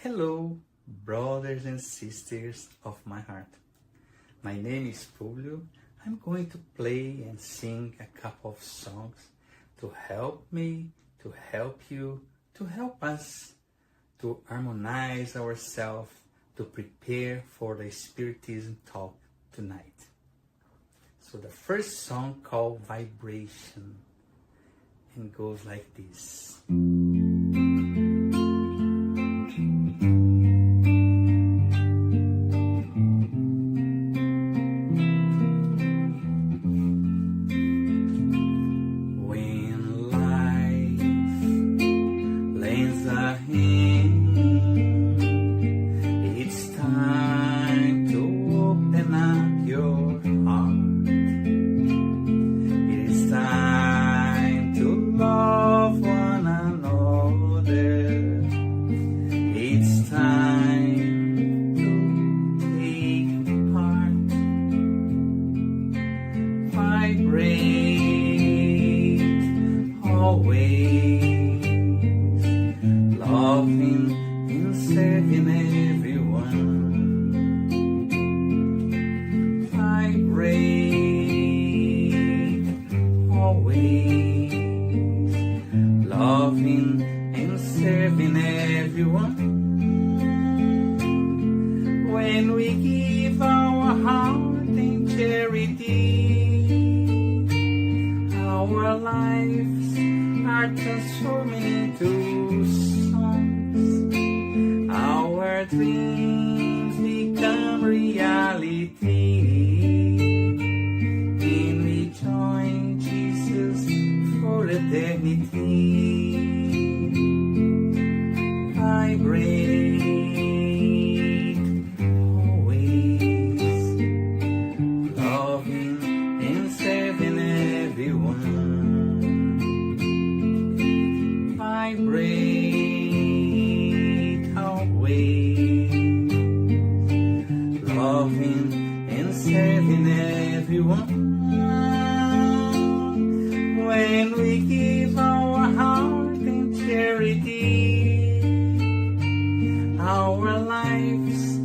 Hello, brothers and sisters of my heart. My name is Fulvio. I'm going to play and sing a couple of songs to help me, to help you, to help us to harmonize ourselves, to prepare for the Spiritism talk tonight. So the first song called Vibration and goes like this. Loving and serving everyone. Vibrate always. Loving and serving everyone. When we give our heart in charity, our lives are transforming into our dreams become reality, and we join Jesus for eternity. Vibrate always, loving and serving everyone. Vibrate always, loving and serving everyone. When we give our heart in charity, our lives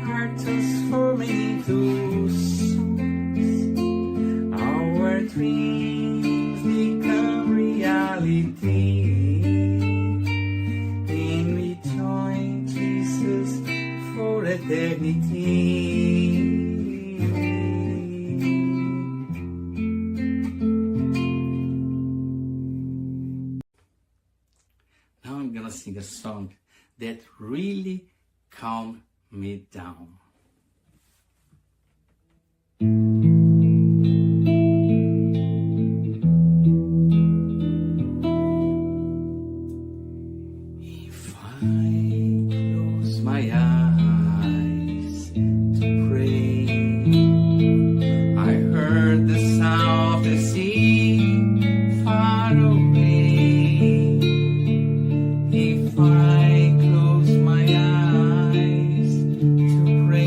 are transforming into songs. Our dreams become reality, and we join Jesus for eternity. Now I'm gonna sing a song that really calmed me down. If I close my eyes to pray, I heard the sound of the sea far away. If I close my eyes to pray,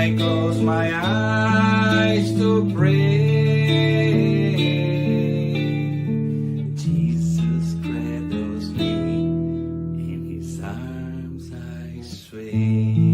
I close my eyes to pray, Jesus cradles me, in his arms I sway.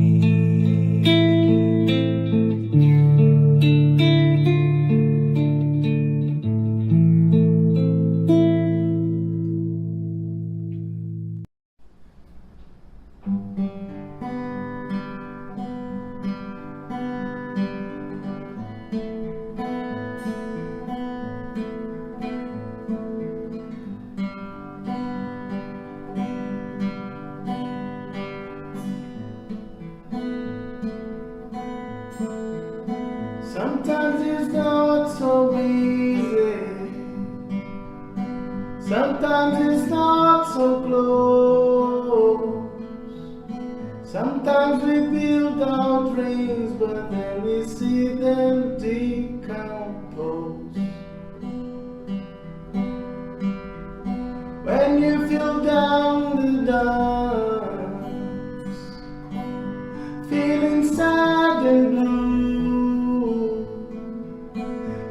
Sometimes it's not so easy, sometimes it's not so close. Sometimes we build our dreams, but then we see them decompose. When you feel down the dumps, feeling sad and blue,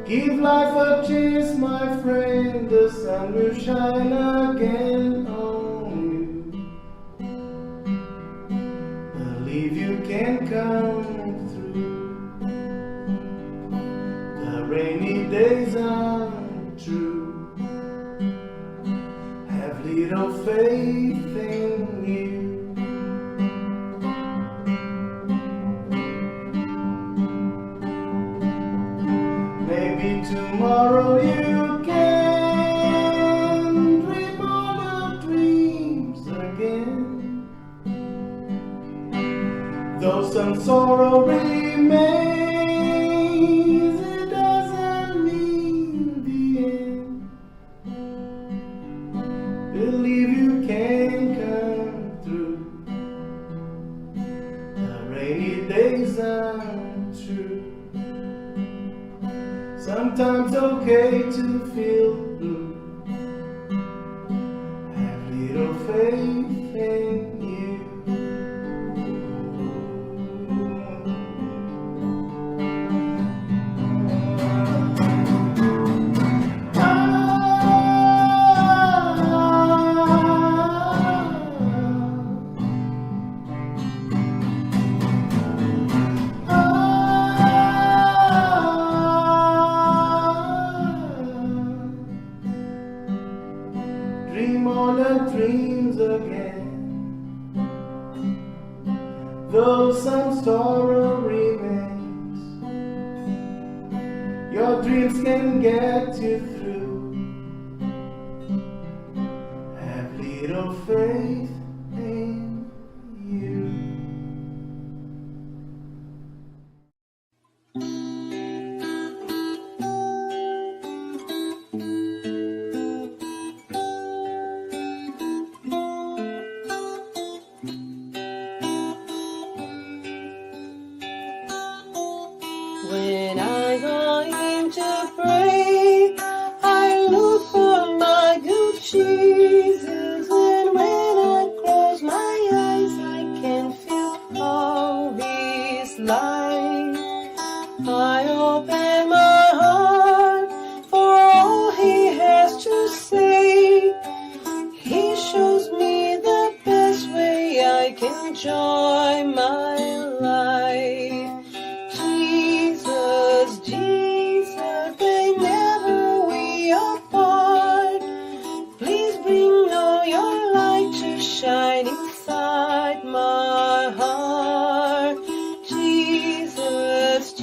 give life a chance, my friend, the sun will shine again on you. Believe you can come through. The rainy days are true. Have little faith in you. Maybe tomorrow you can dream all your dreams again. Though some sorrow remains, it doesn't mean the end. Believe you can come through. The rainy days are true. Sometimes okay to feel blue. Have little faith in you. Dream all your dreams again. Though some sorrow remains, your dreams can get you through. Have little faith in you. When I go in to pray, I look for my good Jesus, and when I close my eyes, I can feel all His light. I open my heart for all He has to say. He shows me the best way I can enjoy my life. Jesus, they never we apart. Please bring all your light to shine inside my heart. Jesus,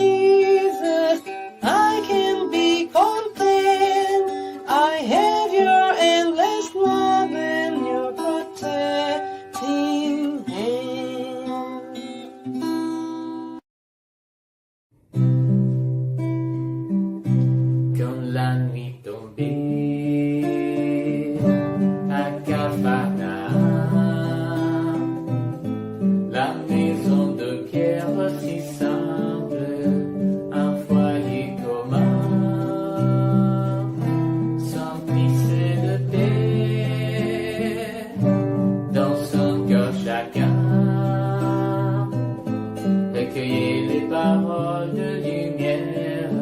parole de lumière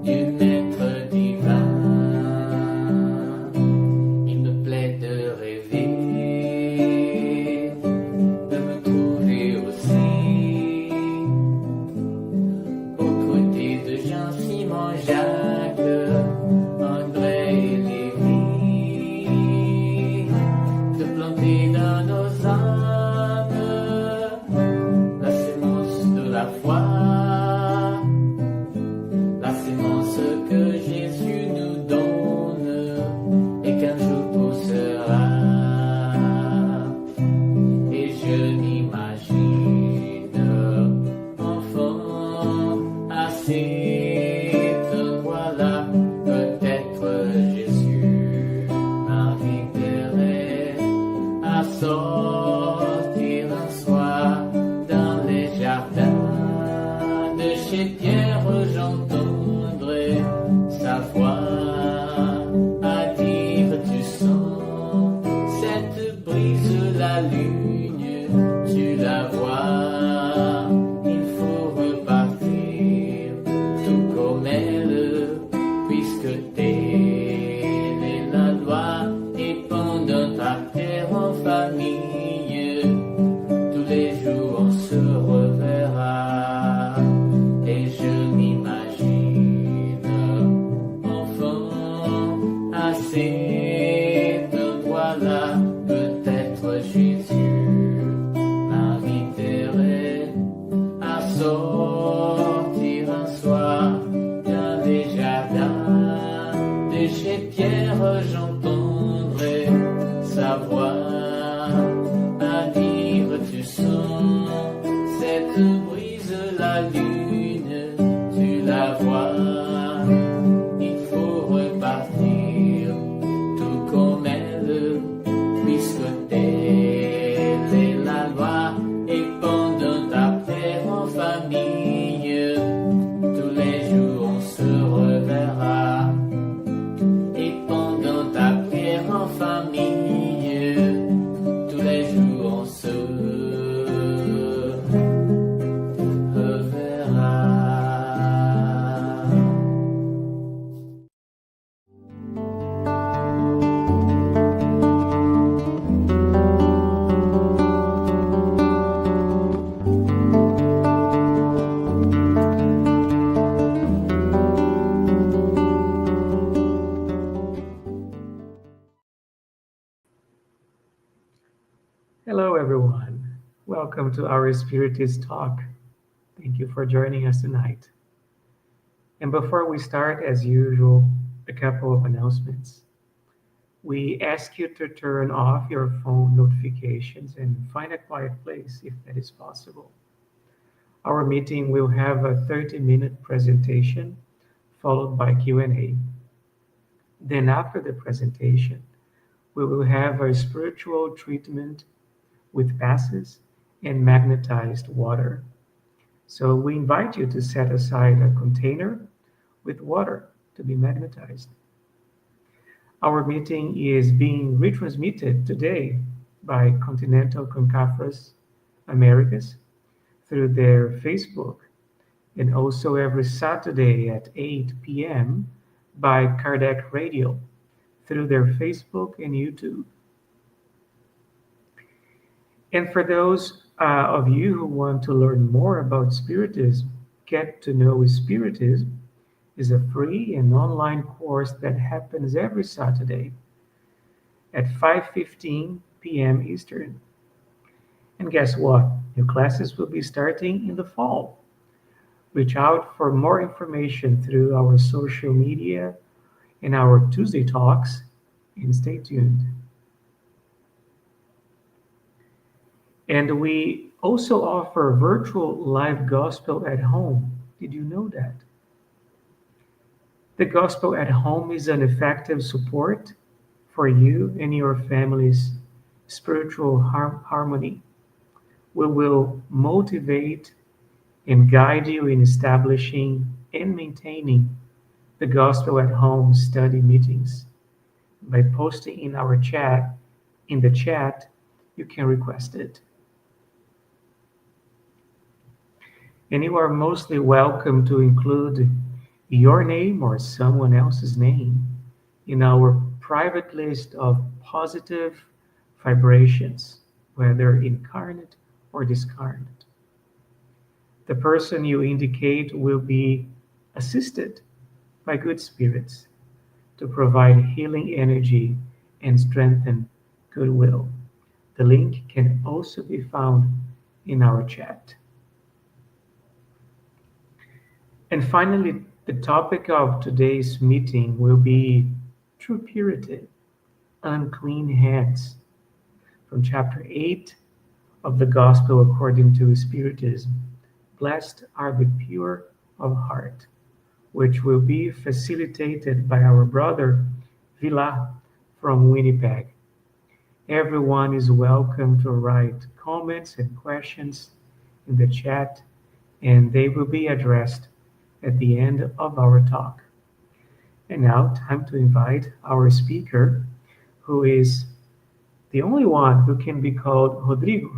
du Maître divin. Il me plaît de rêver, de me trouver aussi aux côtés de Jean-Simon, Jacques, André et Lévi, de planter dans nos âmes la sémence de la foi, la sémence que Jésus nous donne et qu'un jour poussera. Et je m'imagine enfant à cet endroit-là, peut-être Jésus m'inviterait à sortir un soir dans les jardins de chez Pierre. J'entendrai sa voix à dire: tu sens cette brise, la lune, tu la vois, il faut repartir tout comme elle, puisque telle est la loi. Et pendant ta terre en famille, tous les jours on se reverra. Et je m'imagine enfant à cet endroit-là, peut-être Jésus m'inviterait à sortir un soir dans les jardins de chez Pierre. J'entendrai sa voix à dire: tu sens cette brise, la lune, tu la vois, il faut repartir tout comme elle, puisque telle est la loi. Et pendant ta terre en famille, tous les jours on se reverra. Et pendant ta terre en famille, tous les jours on se reverra. Hello, everyone. Welcome to our Spiritist talk. Thank you for joining us tonight. And before we start, as usual, a couple of announcements. We ask you to turn off your phone notifications and find a quiet place if that is possible. Our meeting will have a 30-minute presentation followed by Q&A. Then after the presentation, we will have a spiritual treatment with passes and magnetized water. So we invite you to set aside a container with water to be magnetized. Our meeting is being retransmitted today by Continental Concafres Americas through their Facebook, and also every Saturday at 8 p.m. by Kardec Radio through their Facebook and YouTube. And for those of you who want to learn more about Spiritism, Get to Know Spiritism is a free and online course that happens every Saturday at 5:15 p.m. Eastern. And guess what? New classes will be starting in the fall. Reach out for more information through our social media and our Tuesday talks, and stay tuned. And we also offer virtual live gospel at home. Did you know that? The gospel at home is an effective support for you and your family's spiritual harmony. We will motivate and guide you in establishing and maintaining the gospel at home study meetings. By posting in our chat, in the chat, you can request it. And you are mostly welcome to include your name or someone else's name in our private list of positive vibrations, whether incarnate or discarnate. The person you indicate will be assisted by good spirits to provide healing energy and strengthen goodwill. The link can also be found in our chat. And finally, the topic of today's meeting will be true purity, unclean hands, from chapter 8 of the Gospel according to Spiritism. Blessed are the pure of heart, which will be facilitated by our brother Villa from Winnipeg. Everyone is welcome to write comments and questions in the chat, and they will be addressed at the end of our talk. And now, time to invite our speaker, who is the only one who can be called Rodrigo.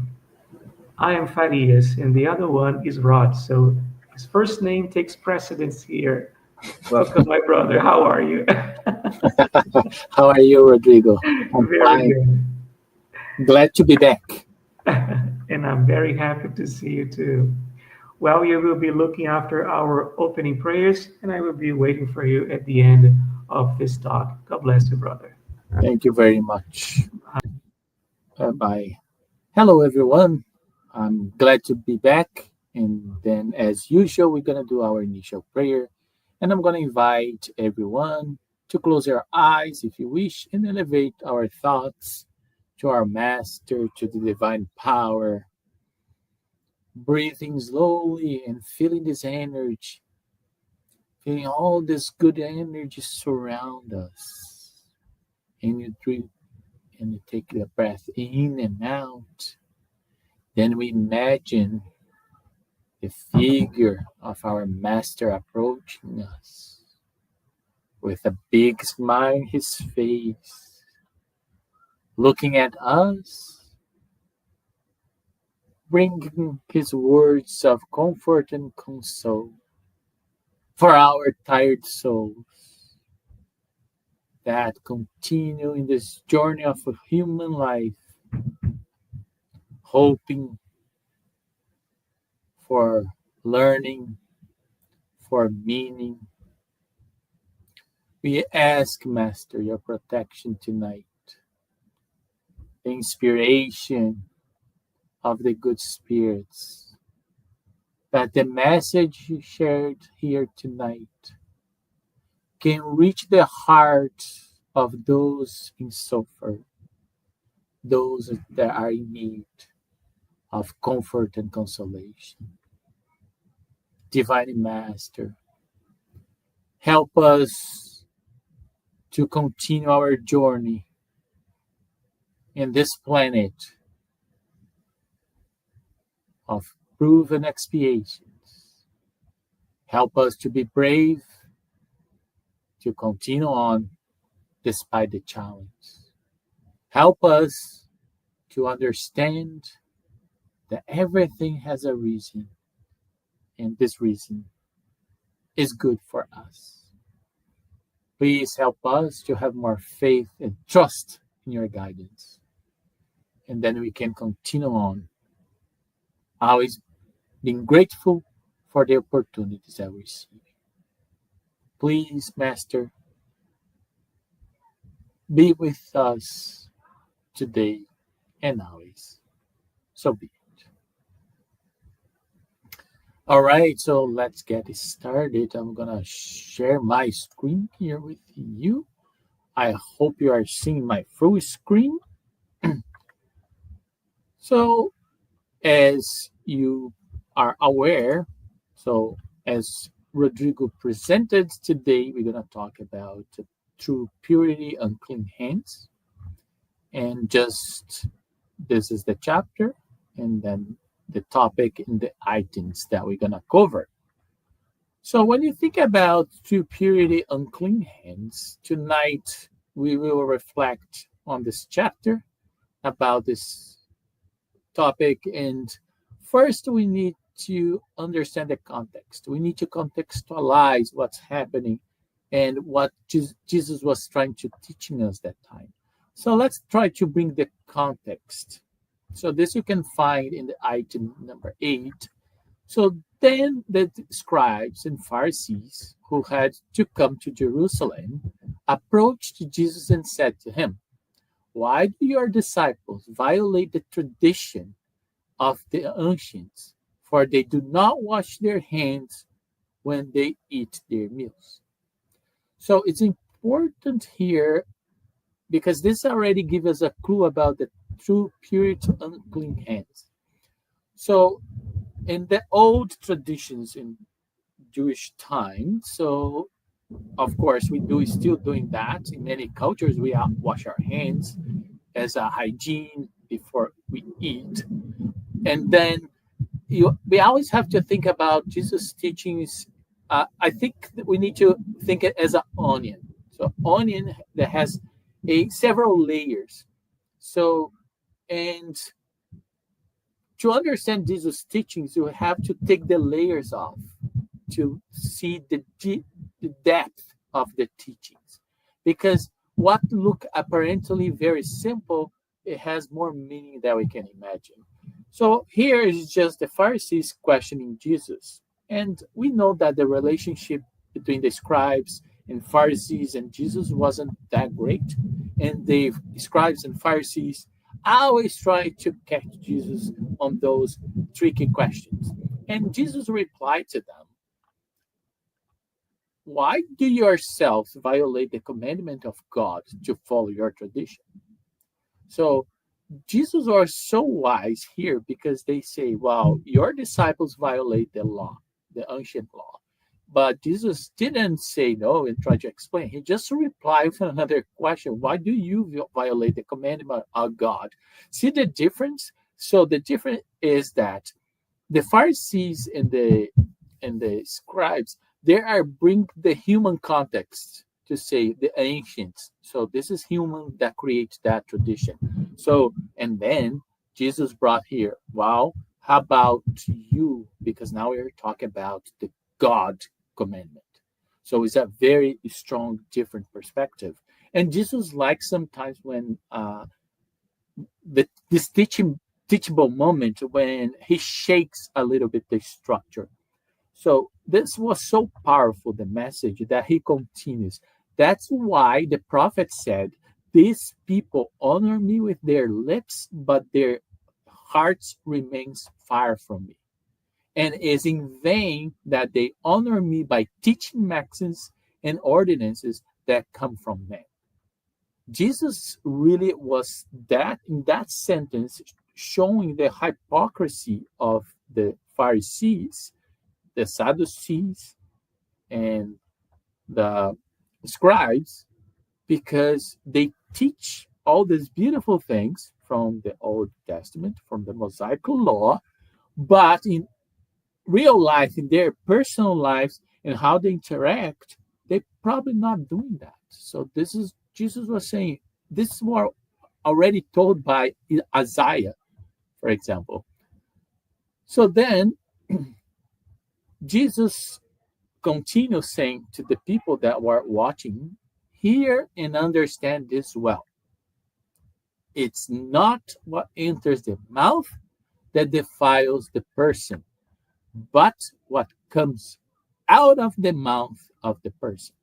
I am Farias, and the other one is Rod. So his first name takes precedence here. Welcome, my brother. How are you? How are you, Rodrigo? I'm Very fine. good. Glad to be back. And I'm very happy to see you too. Well, you will be looking after our opening prayers, and I will be waiting for you at the end of this talk. God bless you, brother. Thank you very much. Bye. Hello, everyone. I'm glad to be back. And then, as usual, we're going to do our initial prayer. And I'm going to invite everyone to close their eyes, if you wish, and elevate our thoughts to our Master, to the divine power. Breathing slowly and feeling this energy, feeling all this good energy surround us. And you breathe and you take the breath in and out. Then we imagine the figure of our Master approaching us with a big smile in his face, looking at us, bringing his words of comfort and console for our tired souls that continue in this journey of a human life, hoping for learning, for meaning. We ask, Master, your protection tonight, the inspiration of the good spirits, that the message you shared here tonight can reach the hearts of those in suffer, those that are in need of comfort and consolation. Divine Master, help us to continue our journey in this planet of proven expiations. Help us to be brave, to continue on despite the challenge. Help us to understand that everything has a reason, and this reason is good for us. Please help us to have more faith and trust in your guidance. And then we can continue on, always being grateful for the opportunities that we receive. Please, Master, be with us today and always. So be it. All right, so let's get started. I'm going to share my screen here with you. I hope you are seeing my full screen. So, as you are aware, so as Rodrigo presented today, we're going to talk about true purity, unclean hands. And just this is the chapter, and then the topic and the items that we're going to cover. So when you think about true purity, unclean hands, tonight we will reflect on this chapter about this topic. And first we need to understand the context. We need to contextualize what's happening and what Jesus was trying to teaching us that time. So let's try to bring the context. So this you can find in the item number 8. So then the scribes and Pharisees who had to come to Jerusalem approached Jesus and said to him, "Why do your disciples violate the tradition of the ancients? For they do not wash their hands when they eat their meals." So it's important here because this already gives us a clue about the true purity of unclean hands. So in the old traditions in Jewish time, so of course we do still doing that. In many cultures, we wash our hands as a hygiene before we eat. And then we always have to think about Jesus' teachings. I think that we need to think it as an onion. So onion that has several layers. So, and to understand Jesus' teachings, you have to take the layers off to see the depth of the teachings. Because what look apparently very simple, it has more meaning than we can imagine. So here is just the Pharisees questioning Jesus. And we know that the relationship between the scribes and Pharisees and Jesus wasn't that great. And the scribes and Pharisees always try to catch Jesus on those tricky questions. And Jesus replied to them, "Why do you yourselves violate the commandment of God to follow your tradition?" So Jesus was so wise here because they say, "Well, your disciples violate the law, the ancient law." But Jesus didn't say no and try to explain. He just replied with another question. "Why do you violate the commandment of God?" See the difference? So the difference is that the Pharisees and the scribes, they are bring the human context to say the ancients. So this is human that creates that tradition. So, and then Jesus brought here, well, how about you? Because now we're talking about the God commandment. So it's a very strong, different perspective. And Jesus likes sometimes when this teachable moment when he shakes a little bit the structure. So this was so powerful, the message, that he continues. That's why the prophet said, "These people honor me with their lips, but their hearts remains far from me. And it is in vain that they honor me by teaching maxims and ordinances that come from men." Jesus really was that in that sentence showing the hypocrisy of the Pharisees, the Sadducees, and the scribes, because they teach all these beautiful things from the Old Testament, from the Mosaical law, but in real life, in their personal lives and how they interact, they're probably not doing that. So this is Jesus was saying, this is more already told by Isaiah, for example. So then Jesus continues saying to the people that were watching, "Hear and understand this well. It's not what enters the mouth that defiles the person, but what comes out of the mouth of the person."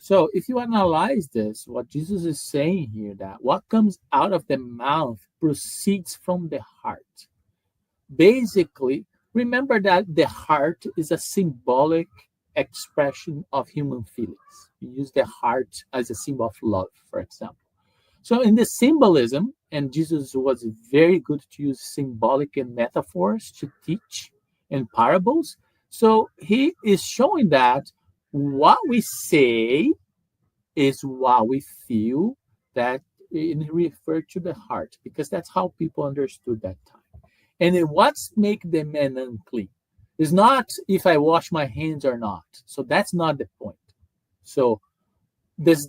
So if you analyze this, what Jesus is saying here, that what comes out of the mouth proceeds from the heart. Basically, remember that the heart is a symbolic expression of human feelings. You use the heart as a symbol of love, for example. So in the symbolism, and Jesus was very good to use symbolic and metaphors to teach and parables. So he is showing that what we say is what we feel, that it refer to the heart, because that's how people understood that time. And then what's make the man unclean is not if I wash my hands or not. So that's not the point. So this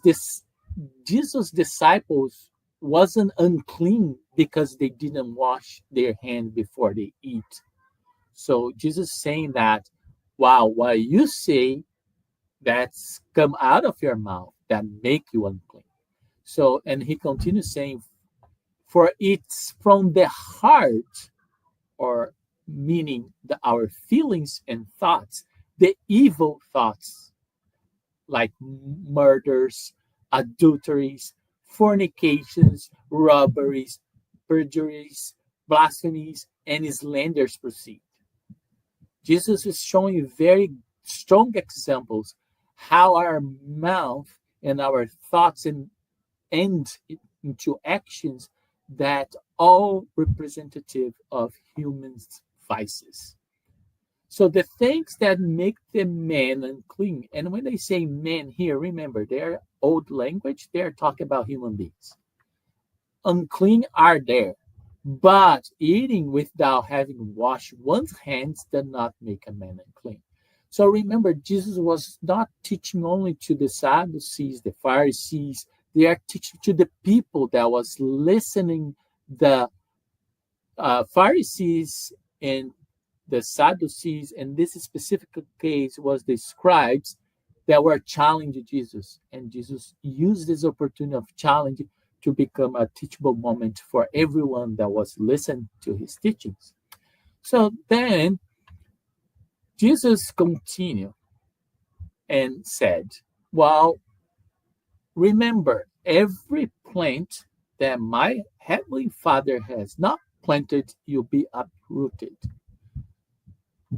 Jesus' disciples wasn't unclean because they didn't wash their hand before they eat. So Jesus saying that, wow, what you say that's come out of your mouth that make you unclean. So, and he continues saying, for it's from the heart, or meaning our feelings and thoughts, the evil thoughts like murders, adulteries, fornications, robberies, perjuries, blasphemies, and slanders proceed. Jesus is showing you very strong examples how our mouth and our thoughts end into actions that all representative of humans' vices. So the things that make the man unclean, and when they say men here, remember their old language, they're talking about human beings. Unclean are there, but eating without having washed one's hands does not make a man unclean. So remember, Jesus was not teaching only to the Sadducees, the Pharisees. They are teaching to the people that was listening. The Pharisees and the Sadducees, and this specific case was the scribes that were challenging Jesus. And Jesus used this opportunity of challenge to become a teachable moment for everyone that was listening to his teachings. So then Jesus continued and said, well, remember, every plant that my heavenly Father has not planted, you'll be uprooted.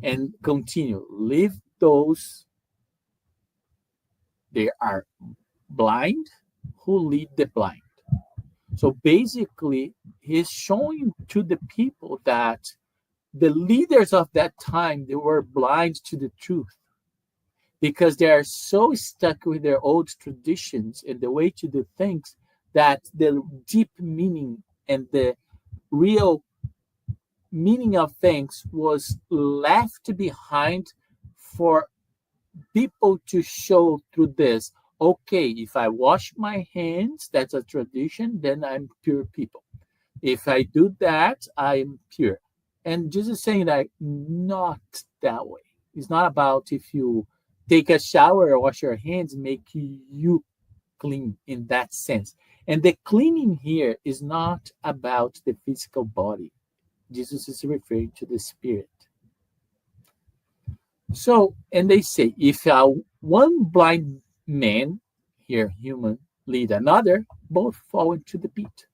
And continue, leave those, they are blind, who lead the blind. So basically, he's showing to the people that the leaders of that time, they were blind to the truth because they are so stuck with their old traditions and the way to do things that the deep meaning and the real meaning of things was left behind for people to show through this. Okay, if I wash my hands, that's a tradition, then I'm pure people. If I do that, I'm pure. And Jesus is saying that not that way. It's not about if you take a shower or wash your hands, make you clean in that sense. And the cleaning here is not about the physical body. Jesus is referring to the spirit. So, and they say, if one blind man, here human, lead another, both fall into the pit.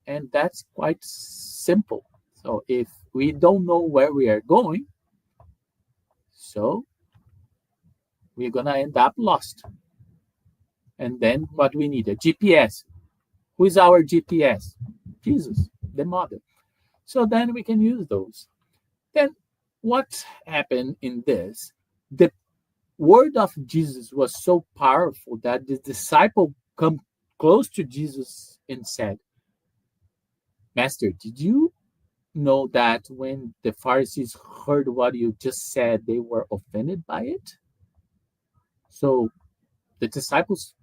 And that's quite simple. So if we don't know where we are going, so we're going to end up lost. And then what we need, a GPS. Who is our GPS? Jesus, the mother. So then we can use those. Then what happened in this? The word of Jesus was so powerful that the disciple come close to Jesus and said, Master, did you know that when the Pharisees heard what you just said, they were offended by it? So the disciples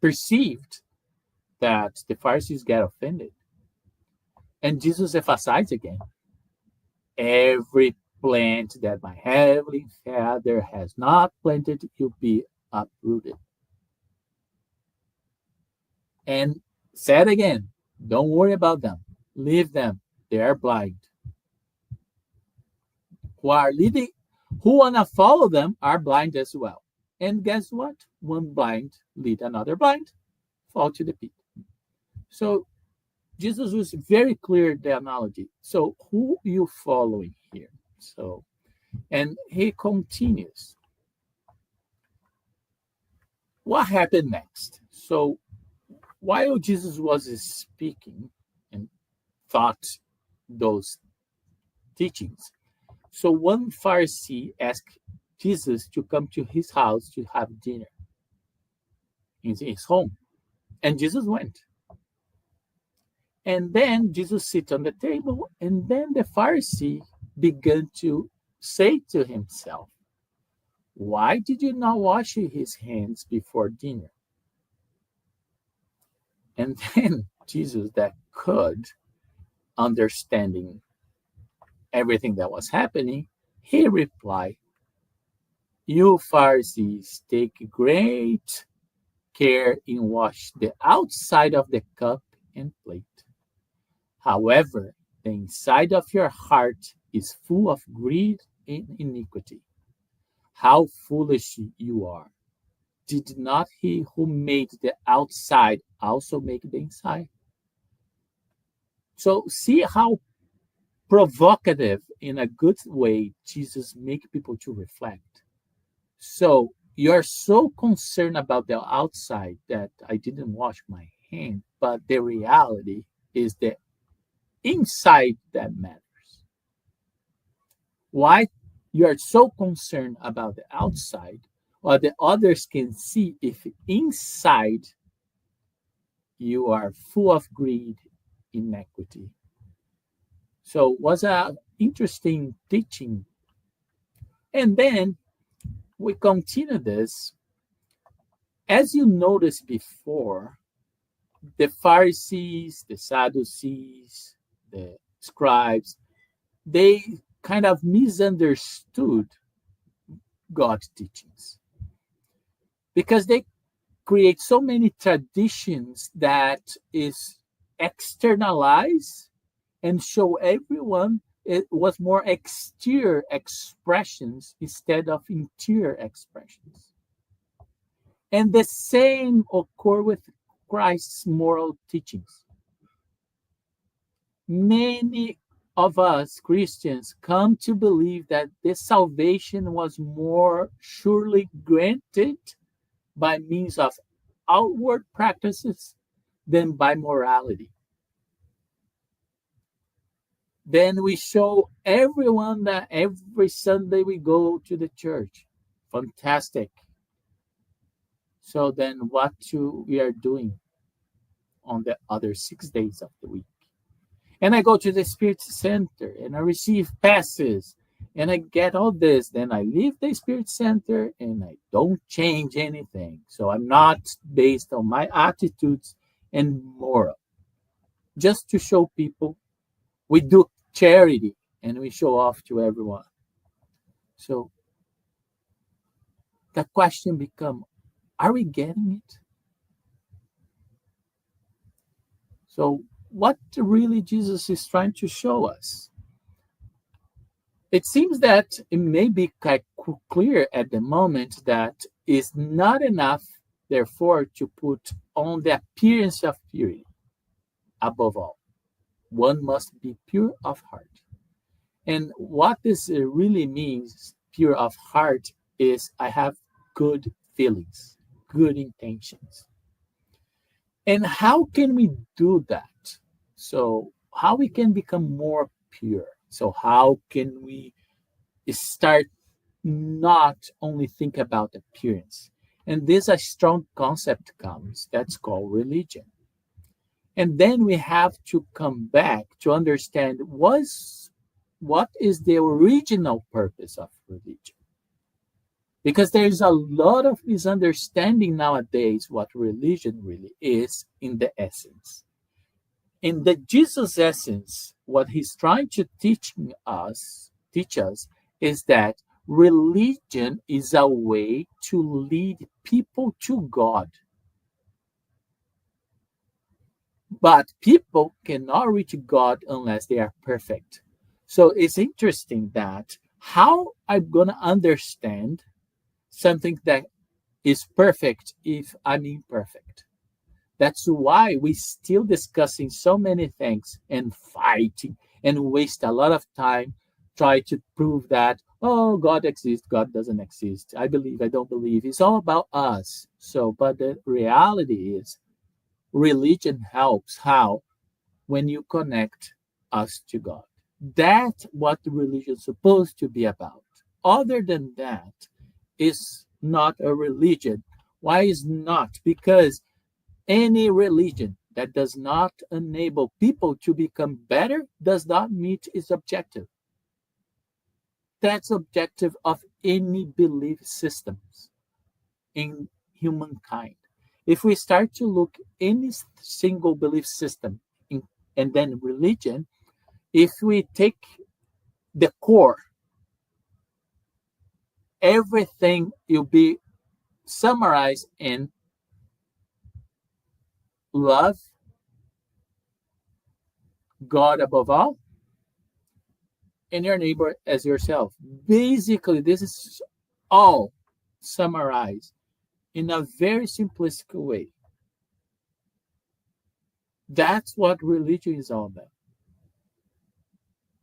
perceived that the Pharisees get offended. And Jesus emphasized again, every plant that my heavenly Father has not planted, you'll be uprooted. And said again, don't worry about them. Leave them. They are blind. Who wanna follow them are blind as well. And guess what? One blind lead another blind, fall to the pit. So Jesus was very clear the analogy. So who you following here? So, and he continues. What happened next? So while Jesus was speaking and taught those teachings, so one Pharisee asked Jesus to come to his house to have dinner in his home. And Jesus went. And then Jesus sits on the table, and then the Pharisee began to say to himself, why did you not wash his hands before dinner? And then Jesus, that could understanding everything that was happening, he replied, "You Pharisees take great care in wash the outside of the cup and plate. However, the inside of your heart is full of greed and iniquity. How foolish you are! Did not he who made the outside also make the inside?" So see how provocative in a good way Jesus make people to reflect. So you're so concerned about the outside that I didn't wash my hand, but the reality is the inside that matters. Why you are so concerned about the outside, while the others can see if inside you are full of greed, inequity. So was a interesting teaching. And then we continue this. As you noticed before, the Pharisees, the Sadducees, the scribes, they kind of misunderstood God's teachings because they create so many traditions that is externalized and show everyone it was more exterior expressions instead of interior expressions. And the same occur with Christ's moral teachings. Many of us Christians come to believe that this salvation was more surely granted by means of outward practices than by morality. Then we show everyone that every Sunday we go to the church. Fantastic. So then what we are doing on the other 6 days of the week? And I go to the Spirit Center and I receive passes and I get all this. Then I leave the Spirit Center and I don't change anything. So I'm not based on my attitudes and moral. Just to show people we do charity and we show off to everyone. So the question becomes, are we getting it? So what really Jesus is trying to show us? It seems that it may be quite clear at the moment that it's not enough, therefore, to put on the appearance of purity. Above all, one must be pure of heart. And what this really means, pure of heart, is I have good feelings, good intentions. And how can we do that? So how we can become more pure? So how can we start not only think about appearance? And this a strong concept comes that's called religion. And then we have to come back to understand what is the original purpose of religion. Because there's a lot of misunderstanding nowadays what religion really is in the essence. In the Jesus essence, what he's trying to teach us is that religion is a way to lead people to God. But people cannot reach God unless they are perfect. So it's interesting that how I'm going to understand something that is perfect if I'm imperfect. That's why we still discussing so many things and fighting and waste a lot of time try to prove that, oh, God exists, God doesn't exist. I believe, I don't believe. It's all about us. So, but the reality is religion helps how? When you connect us to God. That's what religion is supposed to be about. Other than that, is not a religion. Why is not? Because any religion that does not enable people to become better does not meet its objective. That's objective of any belief systems in humankind. If we start to look any single belief system and then religion, if we take the core. Everything will be summarized in love God above all and your neighbor as yourself. Basically, this is all summarized in a very simplistic way. That's what religion is all about.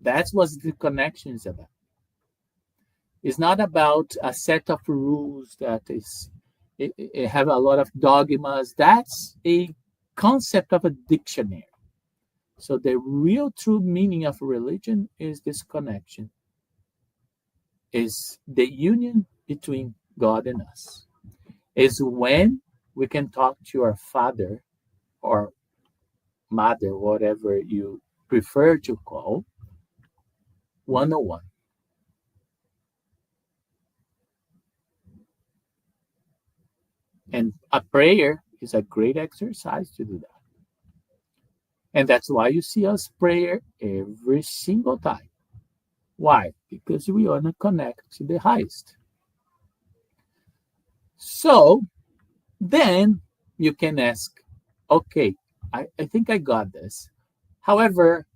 That's what the connection is about. It's not about a set of rules that it have a lot of dogmas. That's a concept of a dictionary. So the real true meaning of religion is this connection, is the union between God and us. Is when we can talk to our father or mother, whatever you prefer to call, one-on-one. And a prayer is a great exercise to do that. And that's why you see us pray every single time. Why? Because we want to connect to the highest. So then you can ask, okay, I think I got this. However,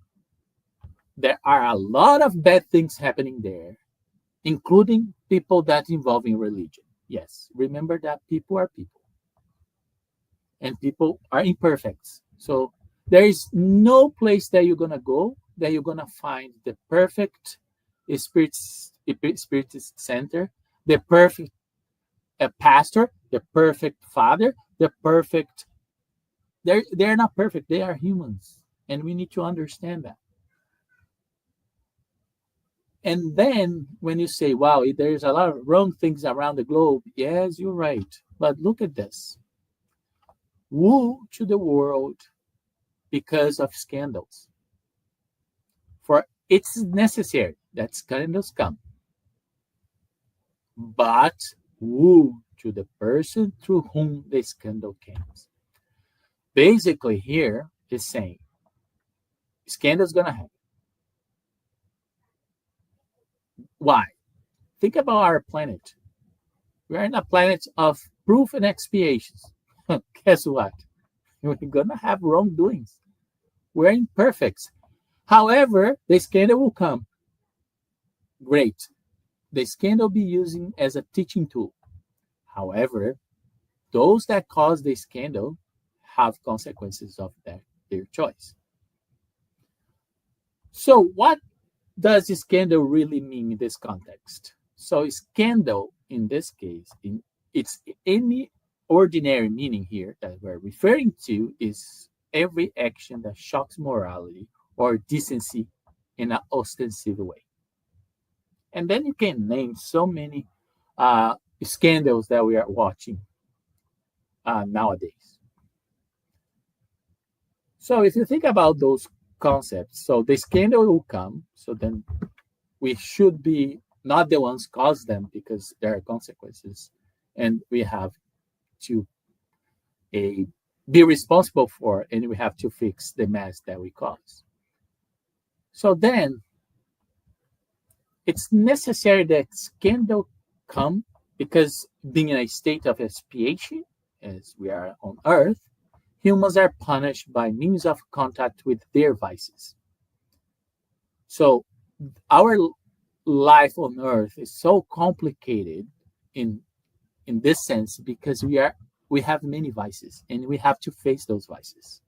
there are a lot of bad things happening there, including people that involve in religion. Yes, remember that people are people. And people are imperfect. So there is no place that you're going to go that you're going to find the perfect Spiritist center, the perfect pastor, the perfect father, the perfect. They're not perfect. They are humans. And we need to understand that. And then when you say, wow, there's a lot of wrong things around the globe. Yes, you're right. But look at this. Woe to the world because of scandals. For it's necessary that scandals come. But woe to the person through whom the scandal comes. Basically, here is saying scandal's going to happen. Why? Think about our planet. We are in a planet of proof and expiations. Guess what? We're going to have wrongdoings. We're imperfect. However, the scandal will come. Great. The scandal will be using as a teaching tool. However, those that cause the scandal have consequences of their choice. So what does scandal really mean in this context? So scandal in this case, it's any ordinary meaning here that we're referring to is every action that shocks morality or decency in an ostensive way. And then you can name so many scandals that we are watching nowadays. So if you think about those concepts, so the scandal will come, so then we should be not the ones cause them because there are consequences, and we have to be responsible for, and we have to fix the mess that we cause. So then it's necessary that scandal come because being in a state of expiation, as we are on earth, humans are punished by means of contact with their vices. So our life on earth is so complicated in this sense because we have many vices and we have to face those vices.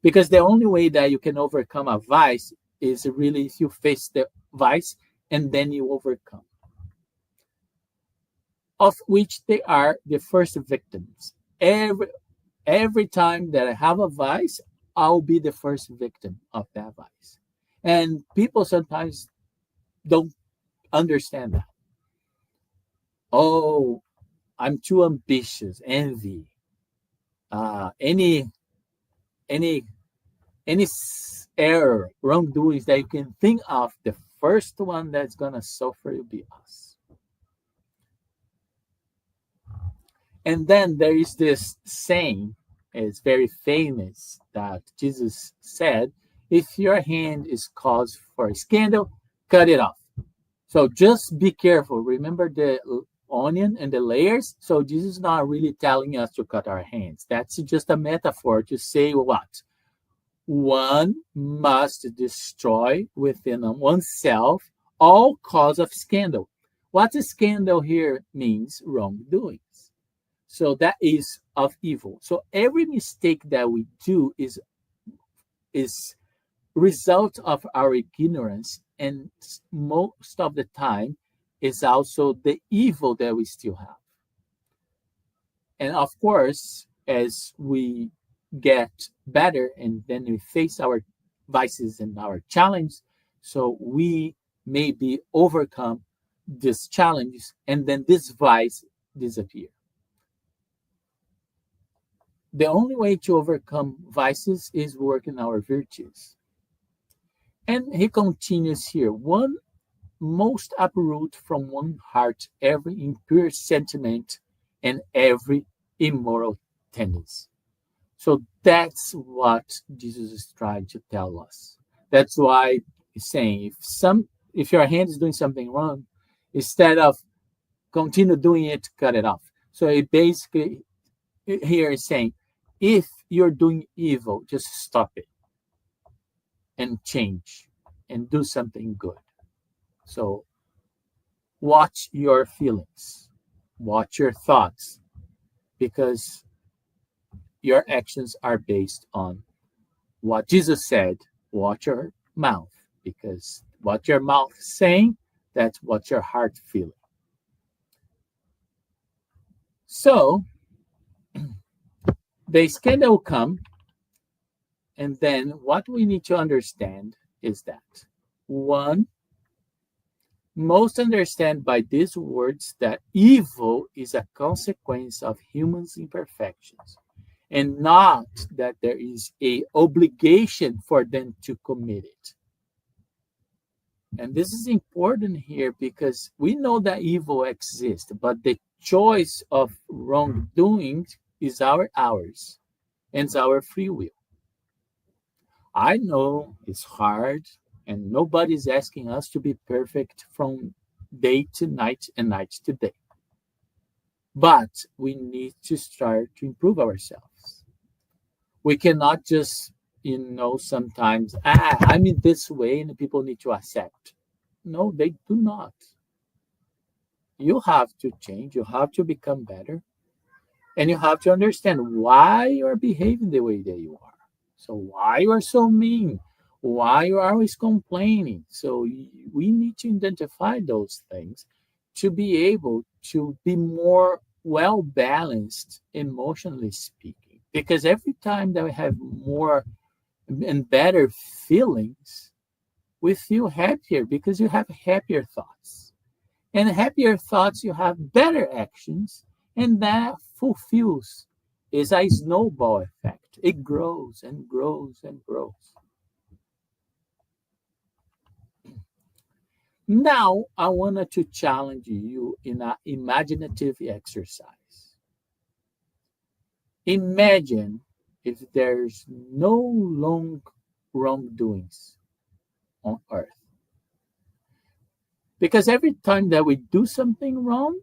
Because the only way that you can overcome a vice is really if you face the vice and then you overcome. Of which they are the first victims. Every time that I have a vice, I'll be the first victim of that vice. And people sometimes don't understand that. Oh, I'm too ambitious, envy, any error, wrongdoings that you can think of, the first one that's gonna suffer will be us. And then there is this saying, it's very famous, that Jesus said, if your hand is caused for a scandal, cut it off. So just be careful. Remember the onion and the layers. So this is not really telling us to cut our hands. That's just a metaphor to say what? One must destroy within oneself all cause of scandal. What a scandal here means wrongdoings. So that is of evil. So every mistake that we do is result of our ignorance, and most of the time is also the evil that we still have. And of course, as we get better and then we face our vices and our challenge, so we maybe overcome this challenge and then this vice disappear. The only way to overcome vices is working our virtues. And he continues here, one most uproot from one heart every impure sentiment and every immoral tendency. So that's what Jesus is trying to tell us. That's why he's saying if your hand is doing something wrong, instead of continue doing it, cut it off. So it basically here is saying, if you're doing evil, just stop it and change and do something good. So watch your feelings, watch your thoughts, because your actions are based on what Jesus said. Watch your mouth, because what your mouth is saying, that's what your heart feeling. So the scandal will come, and then what we need to understand is that one most understand by these words that evil is a consequence of humans' imperfections, and not that there is a obligation for them to commit it. And this is important here because we know that evil exists, but the choice of wrongdoing is ours, and it's our free will. I know it's hard, and nobody's asking us to be perfect from day to night and night to day. But we need to start to improve ourselves. We cannot just, sometimes, I'm in this way and people need to accept. No, they do not. You have to change, you have to become better, and you have to understand why you're behaving the way that you are. So why you are so mean? Why you are always complaining? So we need to identify those things to be able to be more well balanced emotionally speaking. Because every time that we have more and better feelings, we feel happier because you have happier thoughts. And happier thoughts, you have better actions, and that fulfills. It's a snowball effect. It grows and grows and grows. Now, I wanted to challenge you in an imaginative exercise. Imagine if there's no long wrongdoings on earth. Because every time that we do something wrong,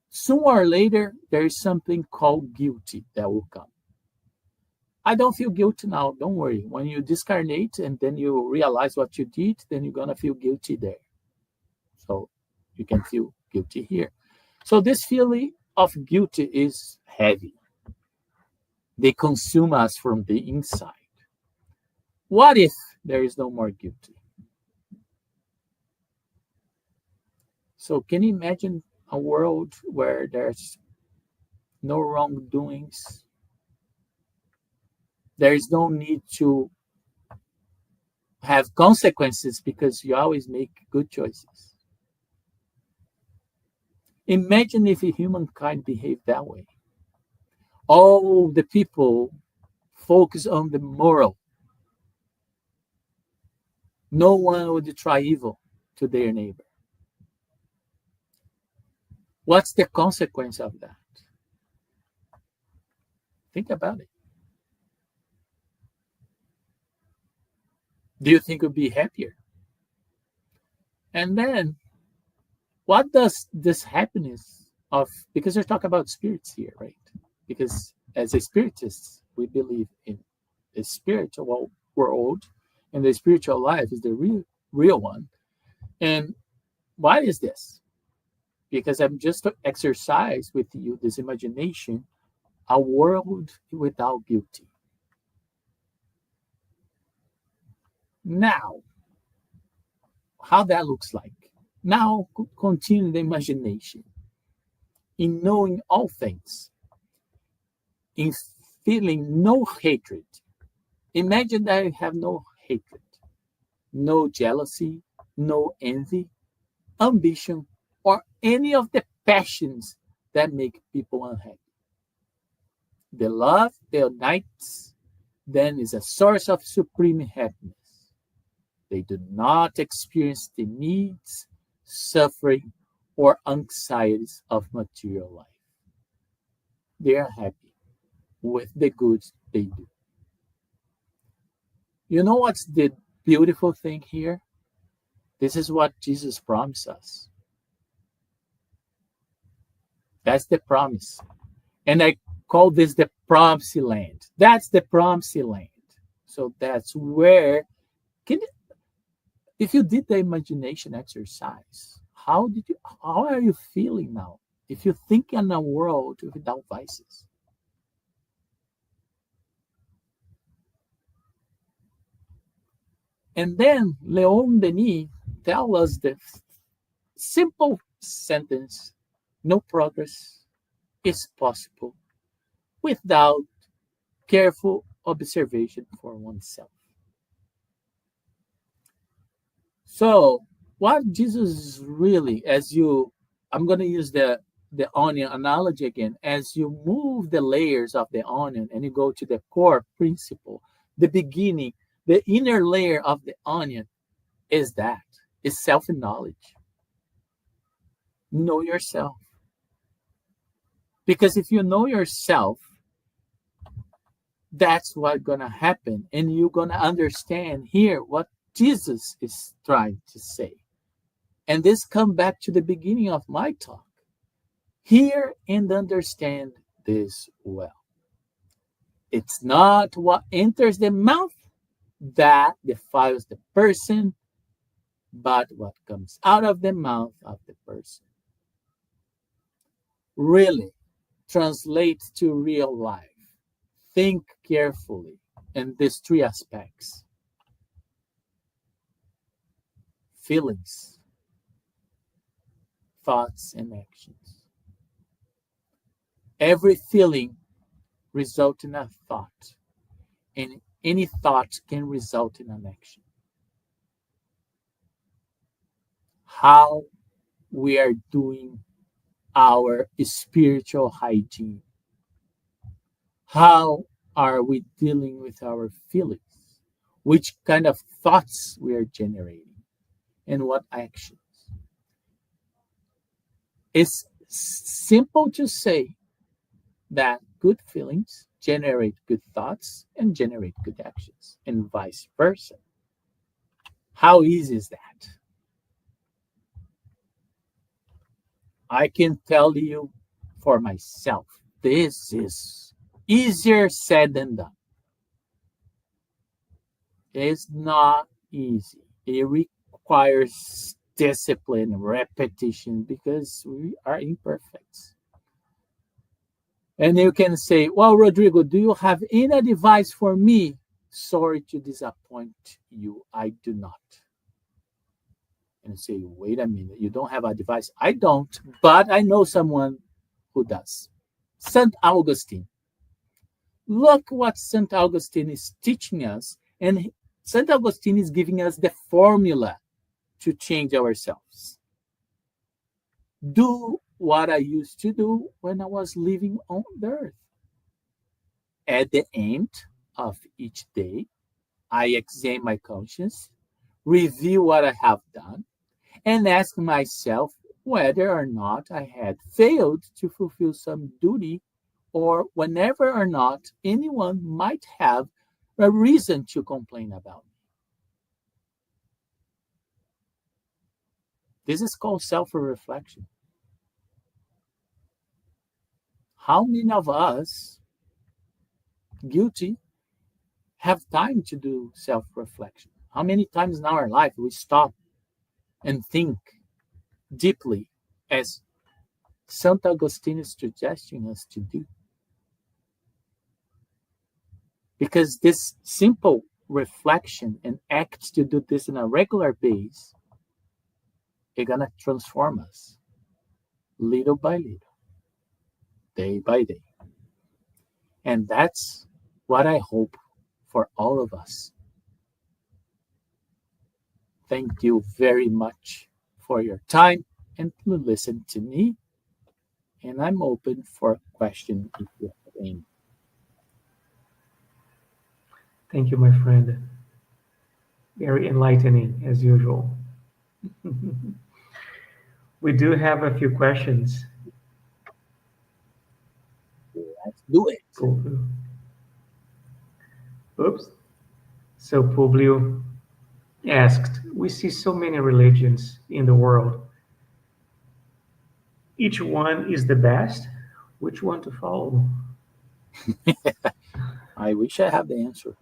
sooner or later, there is something called guilty that will come. I don't feel guilty now. Don't worry. When you discarnate and then you realize what you did, then you're going to feel guilty there. So you can feel guilty here. So this feeling of guilty is heavy. They consume us from the inside. What if there is no more guilty? So can you imagine a world where there's no wrongdoings? There is no need to have consequences because you always make good choices. Imagine if humankind behaved that way. All the people focus on the moral. No one would try evil to their neighbor. What's the consequence of that? Think about it. Do you think you'll be happier? And then what does this happiness of, because we're talking about spirits here, right? Because as a spiritist, we believe in a spiritual world, and the spiritual life is the real one. And why is this? Because I'm just to exercise with you this imagination, a world without guilty. Now, how that looks like. Now, continue the imagination in knowing all things, in feeling no hatred. Imagine that I have no hatred, no jealousy, no envy, ambition, or any of the passions that make people unhappy. The love that unites then is a source of supreme happiness. They do not experience the needs, suffering, or anxieties of material life. They are happy with the goods they do. You know what's the beautiful thing here? This is what Jesus promised us. That's the promise. And I call this the promised land. That's the promised land. So that's where, if you did the imagination exercise, how are you feeling now? If you think in a world without vices. And then Leon Denis tells us the simple sentence, no progress is possible without careful observation for oneself. So what Jesus really, I'm going to use the onion analogy again, as you move the layers of the onion and you go to the core principle, the beginning, the inner layer of the onion is self-knowledge. Know yourself. Because if you know yourself, that's what's going to happen. And you're going to understand here what Jesus is trying to say. And this comes back to the beginning of my talk. Hear and understand this well. It's not what enters the mouth that defiles the person, but what comes out of the mouth of the person. Really, translate to real life. Think carefully in these three aspects. Feelings, thoughts, and actions. Every feeling results in a thought, and any thought can result in an action. How we are doing our spiritual hygiene. How are we dealing with our feelings? Which kind of thoughts we are generating? And what actions? It's simple to say that good feelings generate good thoughts and generate good actions, and vice versa. How easy is that? I can tell you for myself, this is easier said than done. It's not easy. It requires discipline, repetition, because we are imperfect. And you can say, well, Rodrigo, do you have any advice for me? Sorry to disappoint you, I do not. And say, wait a minute, you don't have advice? I don't, but I know someone who does. St. Augustine. Look what St. Augustine is teaching us, and St. Augustine is giving us the formula to change ourselves. Do what I used to do when I was living on the earth. At the end of each day, I examine my conscience, review what I have done, and ask myself whether or not I had failed to fulfill some duty, or whenever or not anyone might have a reason to complain about me. This is called self-reflection. How many of us, guilty, have time to do self-reflection? How many times in our life we stop and think deeply, as St. Augustine is suggesting us to do? Because this simple reflection and act to do this on a regular basis, it's going to transform us little by little, day by day. And that's what I hope for all of us. Thank you very much for your time and to listen to me. And I'm open for questions if you have any. Thank you, my friend. Very enlightening, as usual. We do have a few questions. Let's do it. Publio. Oops. So Publio asked, we see so many religions in the world. Each one is the best. Which one to follow? I wish I had the answer.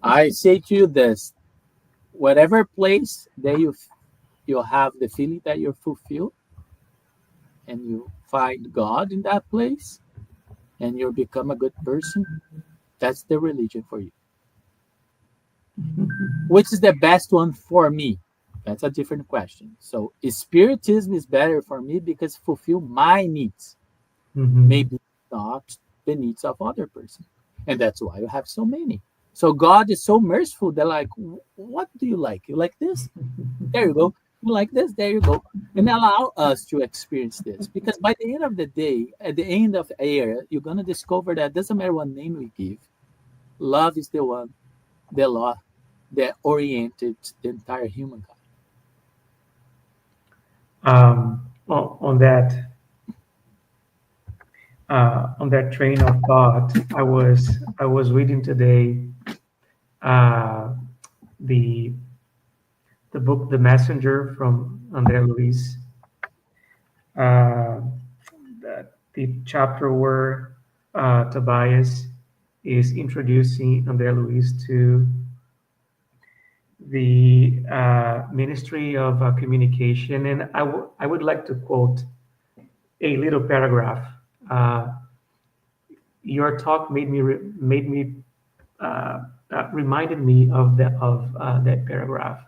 I say to you this: whatever place that you have the feeling that you're fulfilled, and you find God in that place, and you become a good person, that's the religion for you. Which is the best one for me? That's a different question. So Spiritism is better for me because it fulfills my needs. Maybe not the needs of other person. And that's why you have so many. So God is so merciful that, like, what do you like? You like this? There you go. You like this? There you go. And allow us to experience this. Because by the end of the day, at the end of the year, you're going to discover that it doesn't matter what name we give. Love is the one, the law that oriented the entire humankind. On that train of thought, I was reading today the book The Messenger from André Luiz. The chapter where Tobias is introducing André Luiz to the Ministry of Communication, and I would like to quote a little paragraph. Your talk reminded me of that paragraph.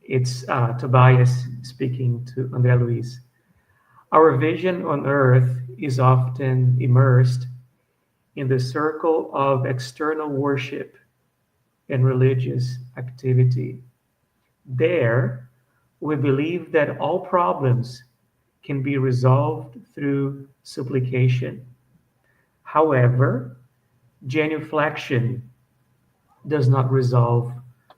It's Tobias speaking to André Luiz. Our vision on earth is often immersed in the circle of external worship and religious activity. There, we believe that all problems can be resolved through supplication. However, genuflection does not resolve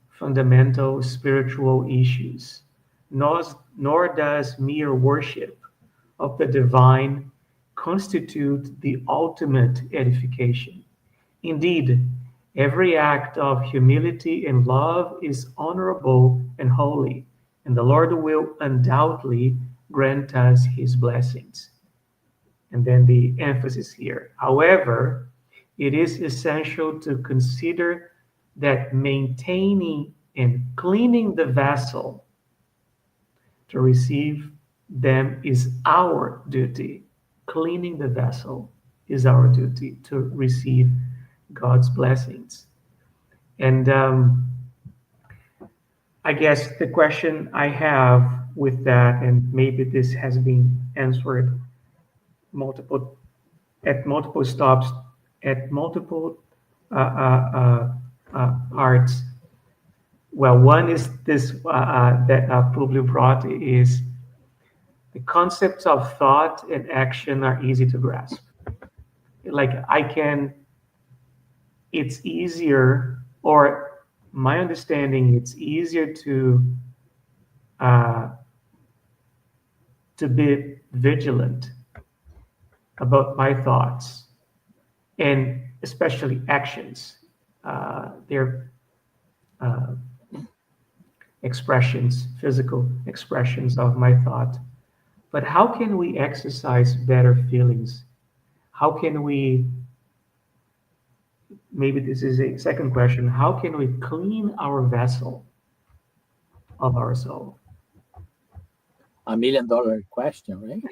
fundamental spiritual issues, nor does mere worship of the divine constitute the ultimate edification. Indeed, every act of humility and love is honorable and holy, and the Lord will undoubtedly grant us his blessings. And then the emphasis here. However, it is essential to consider that maintaining and cleaning the vessel to receive them is our duty. Cleaning the vessel is our duty to receive God's blessings. And I guess the question I have with that, and maybe this has been answered at multiple stops, at multiple parts. Well, one is this that Publio brought is the concepts of thought and action are easy to grasp. Like it's easier, or my understanding, it's easier to be vigilant about my thoughts and especially actions. expressions, physical expressions of my thought. But how can we exercise better feelings? How can we, maybe this is a second question, how can we clean our vessel of our soul? $1 million question, right?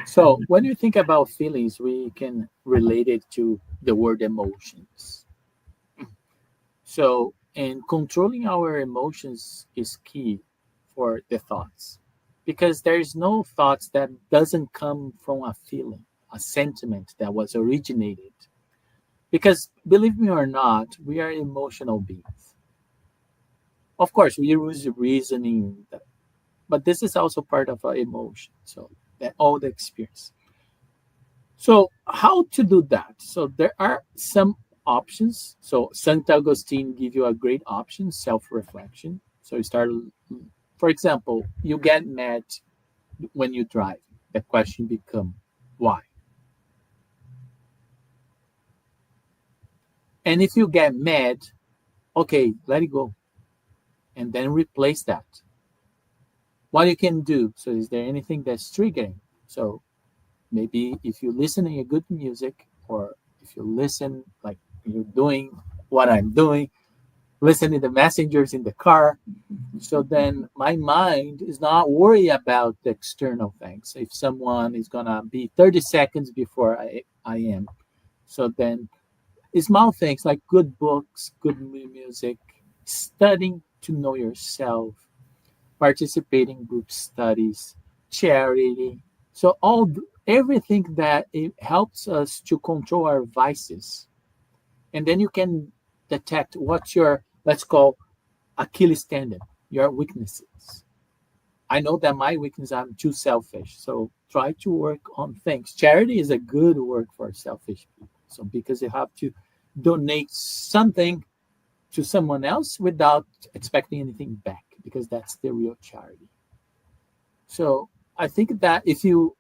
So when you think about feelings, we can relate it to the word emotions. So, and controlling our emotions is key for the thoughts, because there is no thoughts that doesn't come from a feeling, a sentiment that was originated. Because believe me or not, we are emotional beings. Of course, we use reasoning, but this is also part of our emotion. So that all the experience. So how to do that? So there are some options. So Saint Augustine give you a great option, self-reflection. So you start, for example, you get mad when you drive. The question become why? And if you get mad, okay, let it go, and then replace that. What you can do. So is there anything that's triggering? So maybe if you listen to a good music, or if you listen like you're doing what I'm doing, listen to the messengers in the car. So then my mind is not worried about the external things. If someone is gonna be 30 seconds before I am. So then small things like good books, good music, studying to know yourself, participating group studies, charity. So everything that it helps us to control our vices, and then you can detect what's your, let's call, Achilles tendon, your weaknesses. I know that my weakness, I'm too selfish. So try to work on things. Charity is a good work for selfish people. So because you have to donate something to someone else without expecting anything back, because that's the real charity. So I think that if you,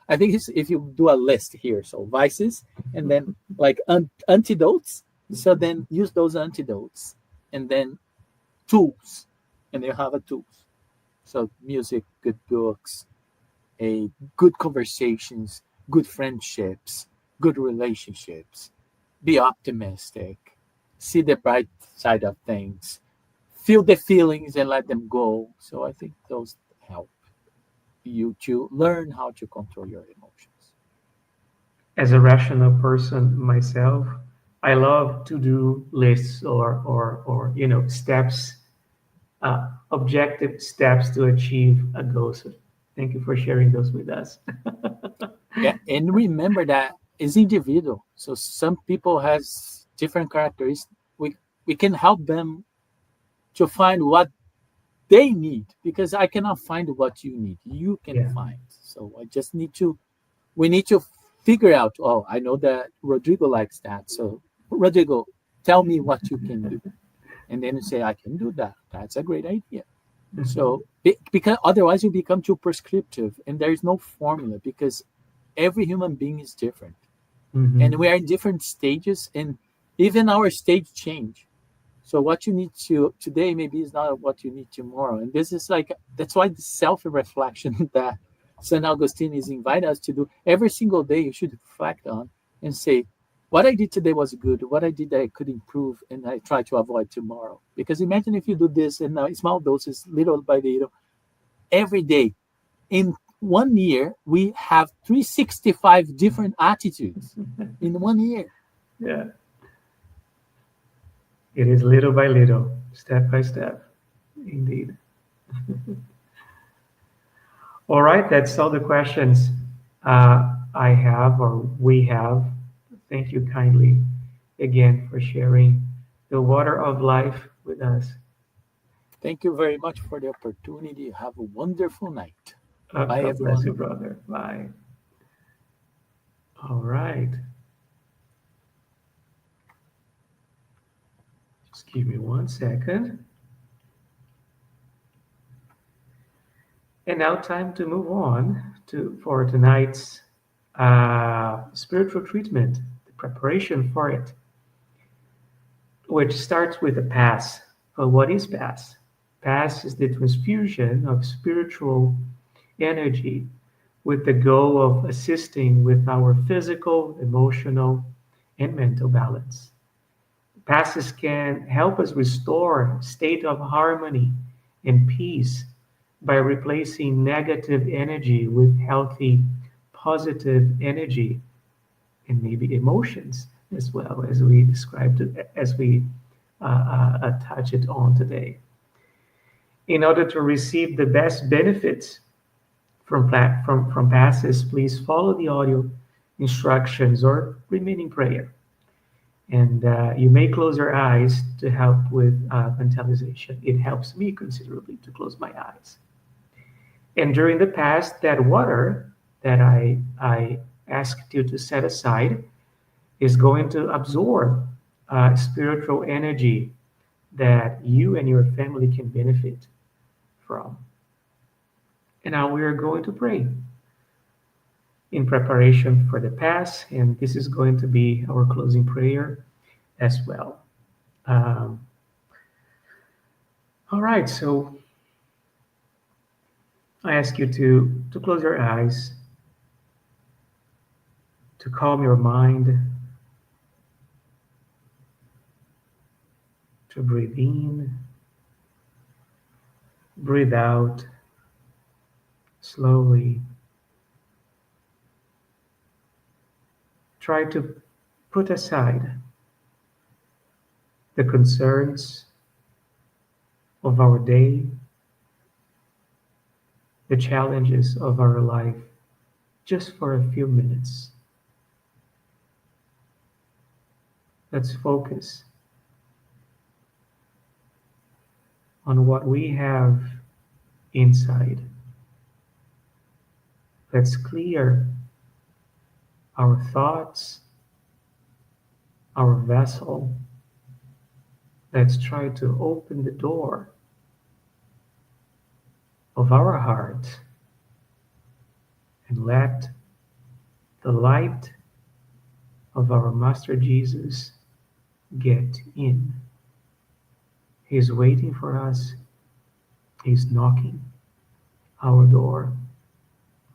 I think if you do a list here, so vices and then like antidotes, so then use those antidotes, and then tools, and you have a tools. So music, good books, a good conversations, good friendships, good relationships. Be optimistic. See the bright side of things. Feel the feelings and let them go. So I think those help you to learn how to control your emotions. As a rational person myself, I love to do lists or steps, objective steps to achieve a goal. So thank you for sharing those with us. Yeah, and remember that it's individual. So some people has different characteristics. We can help them to find what they need, because I cannot find what you need. You can Yeah. find. So I just need to. We need to figure out. Oh, I know that Rodrigo likes that. So Rodrigo, tell me what you can do, and then you say I can do that. That's a great idea. So because otherwise you become too prescriptive, and there is no formula, because every human being is different, and we are in different stages, and even our stage change. So what you need to today maybe is not what you need tomorrow, and this is like that's why the self-reflection that Saint Augustine is inviting us to do every single day. You should reflect on and say, what I did today was good. What I did I could improve, and I try to avoid tomorrow. Because imagine if you do this in small doses, little by little, every day. In 1 year, we have 365 different attitudes in 1 year. Yeah, it is little by little, step by step, indeed. All right, that's all the questions I have or we have. Thank you kindly again for sharing the water of life with us. Thank you very much for the opportunity. Have a wonderful night. Bye, God bless everyone. you, brother. Bye. All right. Just give me 1 second. And now time to move on for tonight's spiritual treatment, the preparation for it, which starts with a pass. But what is Pass? Pass is the transfusion of spiritual energy with the goal of assisting with our physical, emotional, and mental balance. Passes can help us restore state of harmony and peace by replacing negative energy with healthy, positive energy and maybe emotions as well as we described it, as we touch it on today. In order to receive the best benefits from passes, please follow the audio instructions or remaining prayer. And you may close your eyes to help with mentalization. It helps me considerably to close my eyes. And during the past, that water that I asked you to set aside is going to absorb spiritual energy that you and your family can benefit from. And now we are going to pray in preparation for the Pass, and this is going to be our closing prayer as well. All right, so I ask you to close your eyes, to calm your mind, to breathe in, breathe out slowly. Try to put aside the concerns of our day, the challenges of our life, just for a few minutes. Let's focus on what we have inside. Let's clear our thoughts, our vessel. Let's try to open the door of our heart and let the light of our Master Jesus get in. He's waiting for us. He's knocking our door.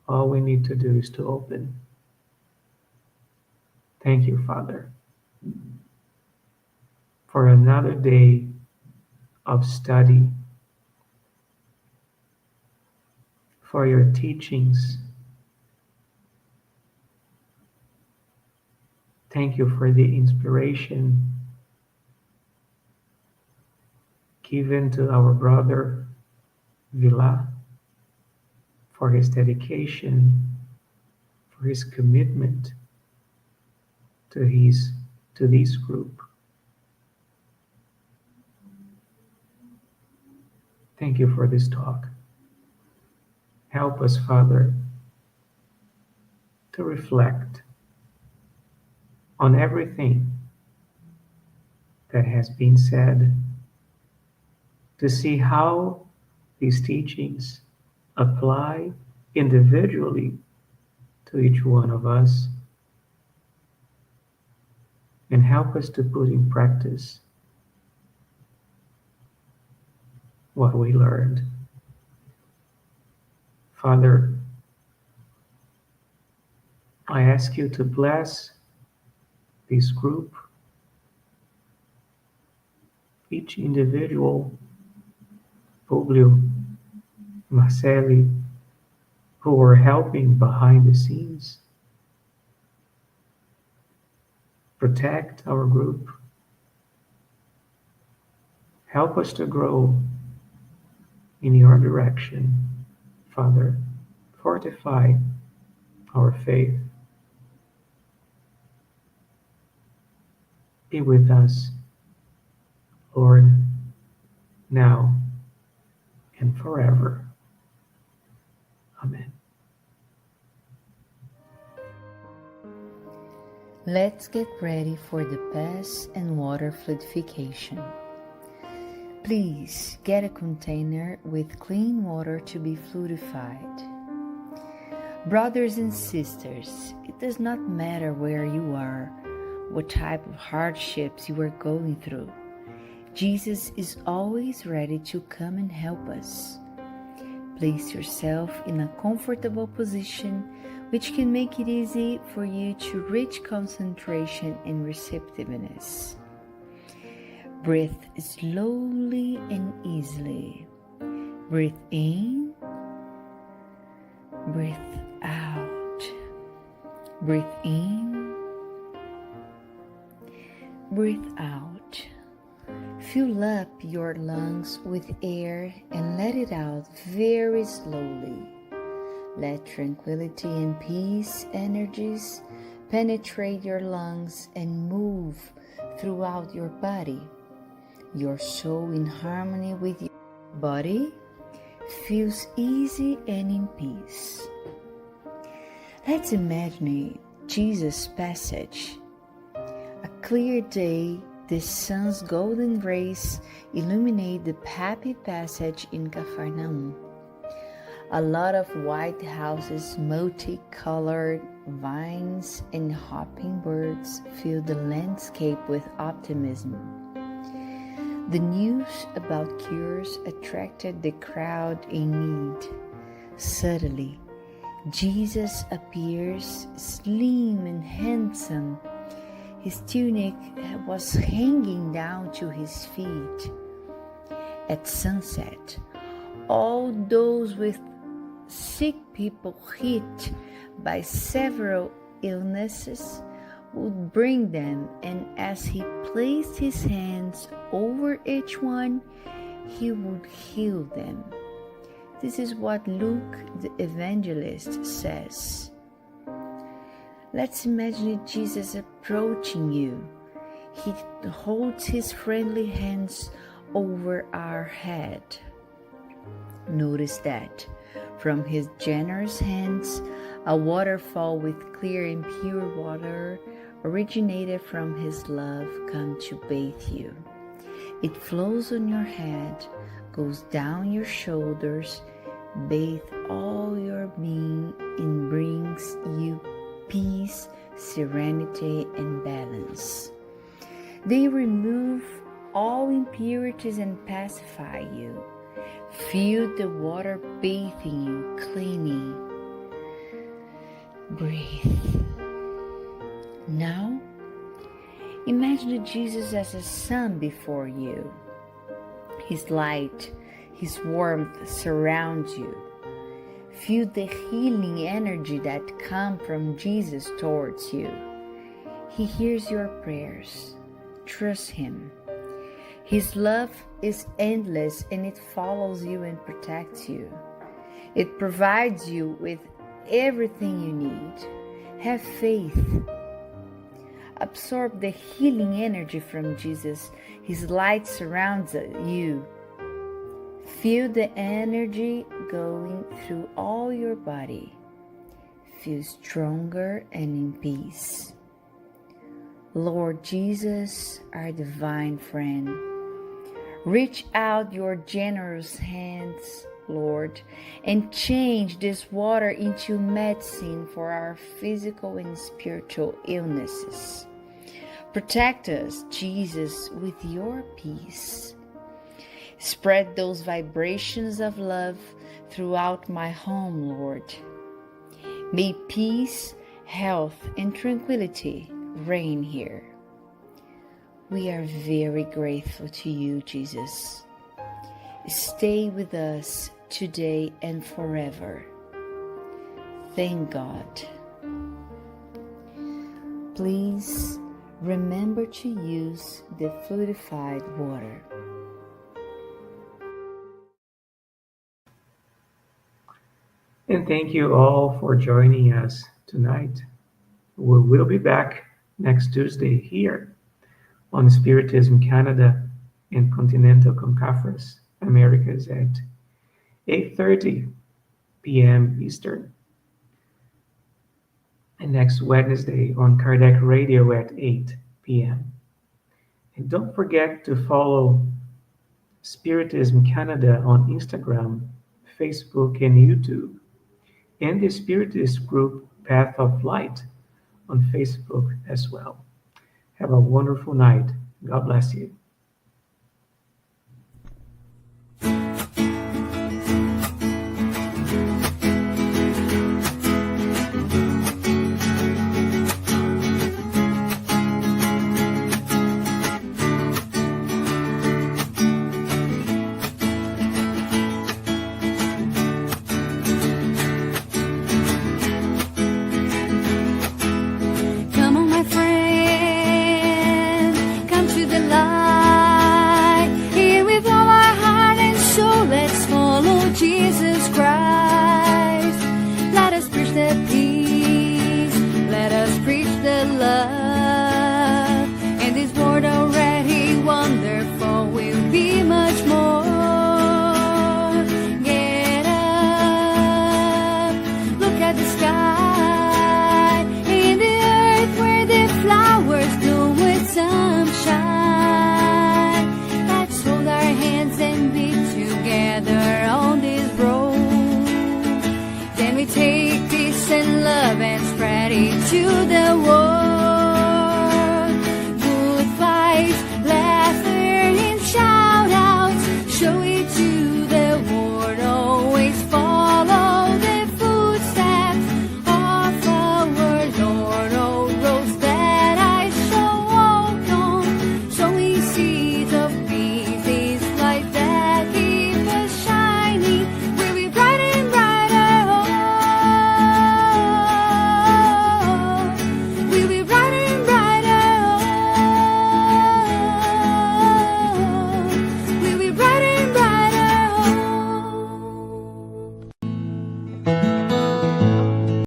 All we need to do is to open. Thank you, Father, for another day of study, for your teachings. Thank you for the inspiration given to our brother Villa, for his dedication, for his commitment to this group. Thank you for this talk. Help us, Father, to reflect on everything that has been said, to see how these teachings apply individually to each one of us, and help us to put in practice what we learned. Father, I ask you to bless this group, each individual, Publio, Marceli, who are helping behind the scenes. Protect our group. Help us to grow in your direction, Father. Fortify our faith. Be with us, Lord, now and forever. Amen. Let's get ready for the Pass and water fluidification. Please get a container with clean water to be fluidified. Brothers and sisters, it does not matter where you are, what type of hardships you are going through. Jesus is always ready to come and help us. Place yourself in a comfortable position, which can make it easy for you to reach concentration and receptiveness. Breathe slowly and easily. Breathe in, breathe out. Breathe in, breathe out. Fill up your lungs with air and let it out very slowly. Let tranquility and peace energies penetrate your lungs and move throughout your body. Your soul in harmony with your body feels easy and in peace. Let's imagine Jesus' passage. A clear day, the sun's golden rays illuminate the happy passage in Capernaum. A lot of white houses, multicolored vines, and hopping birds fill the landscape with optimism. The news about cures attracted the crowd in need. Suddenly, Jesus appears slim and handsome. His tunic was hanging down to his feet. At sunset, all those with sick people hit by several illnesses would bring them, and as he placed his hands over each one, he would heal them. This is what Luke the evangelist says. Let's imagine Jesus approaching you. He holds his friendly hands over our head. Notice that from his generous hands, a waterfall with clear and pure water originated from his love come to bathe you. It flows on your head, goes down your shoulders, bathe all your being, and brings you peace, serenity, and balance. They remove all impurities and pacify you. Feel the water bathing you, cleaning. Breathe. Now, imagine Jesus as a sun before you. His light, his warmth surrounds you. Feel the healing energy that comes from Jesus towards you. He hears your prayers. Trust him. His love is endless and it follows you and protects you. It provides you with everything you need. Have faith. Absorb the healing energy from Jesus. His light surrounds you. Feel the energy going through all your body. Feel stronger and in peace. Lord Jesus, our divine friend, reach out your generous hands, Lord, and change this water into medicine for our physical and spiritual illnesses. Protect us, Jesus, with your peace. Spread those vibrations of love throughout my home, Lord. May peace, health, and tranquility reign here. We are very grateful to you, Jesus. Stay with us today and forever. Thank God. Please remember to use the fluidified water. And thank you all for joining us tonight. We will be back next Tuesday here on Spiritism Canada and Continental Conference Americas at 8:30 p.m. Eastern. And next Wednesday on Kardec Radio at 8 p.m. And don't forget to follow Spiritism Canada on Instagram, Facebook, and YouTube, and the Spiritist group Path of Light on Facebook as well. Have a wonderful night. God bless you.